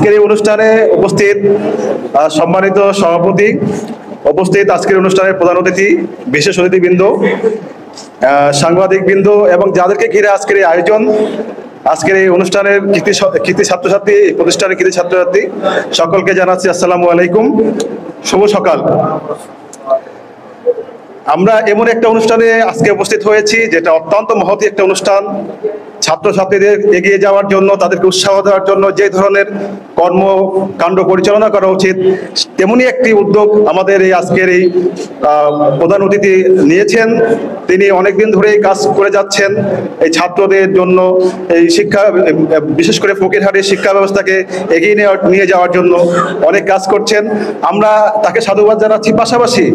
আজকের এই অনুষ্ঠানে উপস্থিত সম্মানিত সভাপতি, উপস্থিত আজকের অনুষ্ঠানের প্রধান অতিথি, বিশেষ অতিথিবৃন্দ, সাংবাদিকবৃন্দ এবং যাদেরকে ঘিরে আজকের এই আয়োজন, আজকের এই অনুষ্ঠানের কৃতি ছাত্রছাত্রী, প্রতিষ্ঠানের কৃতি ছাত্রছাত্রী সকলকে জানাচ্ছি আসসালামু আলাইকুম, শুভ সকাল। আমরা এমন একটা অনুষ্ঠানে আজকে উপস্থিত হয়েছি যেটা অত্যন্ত মহৎ একটা অনুষ্ঠান। ছাত্রছাত্রীদের এগিয়ে যাওয়ার জন্য, তাদেরকে উৎসাহ দেওয়ার জন্য যে ধরনের কর্মকাণ্ড পরিচালনা করা উচিত, তেমনি একটি উদ্যোগ আমাদের এই আজকের এই প্রধান অতিথি নিয়েছেন। তিনি অনেকদিন ধরেই কাজ করে যাচ্ছেন এই ছাত্রদের জন্য, এই শিক্ষা, বিশেষ করে ফকিরহাটের শিক্ষা ব্যবস্থাকে এগিয়ে নিয়ে যাওয়ার জন্য অনেক কাজ করছেন। আমরা তাকে সাধুবাদ জানাচ্ছি। পাশাপাশি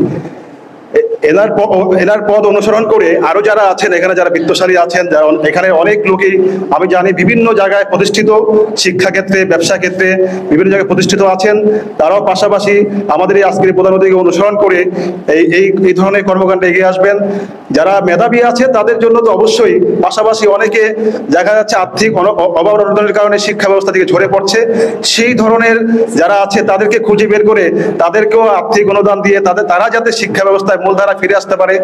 এনার পদ অনুসরণ করে আরো যারা আছেন, এখানে যারা বিত্তশালী আছেন, এখানে অনেক লোকই আমি জানি বিভিন্ন জায়গায় প্রতিষ্ঠিত, শিক্ষাক্ষেত্রে, ব্যবসা ক্ষেত্রে বিভিন্ন জায়গায় প্রতিষ্ঠিত আছেন। তারাও পাশাপাশি আমাদের এই আজকের প্রধান অতিথিকে অনুসরণ করে এই ধরনের কর্মকাণ্ডে এগিয়ে আসবেন। যারা মেধাবী আছে তাদের জন্য তো অবশ্যই, পাশাপাশি অনেকে দেখা যাচ্ছে আর্থিক অভাব অনটনের কারণে শিক্ষা ব্যবস্থা থেকে ঝরে পড়ছে। সেই ধরনের যারা আছে তাদেরকে খুঁজে বের করে তাদেরকেও আর্থিক অনুদান দিয়ে তারা যাতে শিক্ষা ব্যবস্থায় মূলধারা ফিরে আসতে পারে,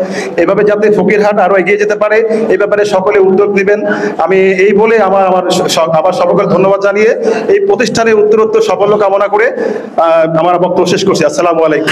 এভাবে যাতে ফকিরহাট আরো এগিয়ে যেতে পারে, এই ব্যাপারে সকলে উদ্যোগ নেবেন। আমি এই বলে আমার সকলকে ধন্যবাদ জানিয়ে এই প্রতিষ্ঠানের উত্তরোত্তর সাফল্য কামনা করে আমার বক্তব্য শেষ করছি। আসসালামু আলাইকুম।